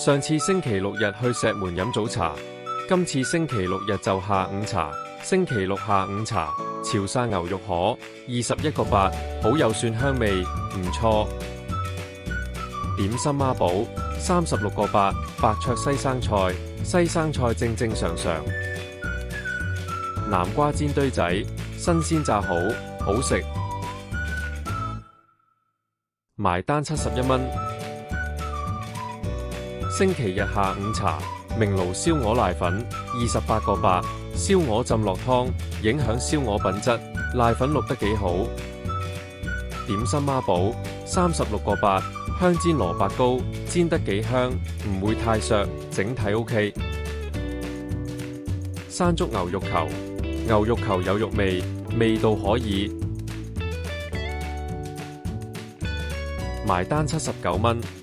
上次星期六日去石門飲早茶，今次星期六日就下午茶。星期六下午茶，潮汕牛肉河21個8，好有蒜香味，唔錯。點心孖寶36個8，白灼西生菜，西生菜正正常常。南瓜煎堆仔，新鮮炸好，好食。埋單71蚊。星期日下午茶，明爐燒鵝瀨粉28個8，燒鵝浸落湯，影響燒鵝品質，瀨粉淥得幾好。點心孖寶36個8，香煎蘿蔔糕，煎得幾香，唔會太削，整體 OK。山竹牛肉球，牛肉球有肉味，味道可以。埋單79蚊。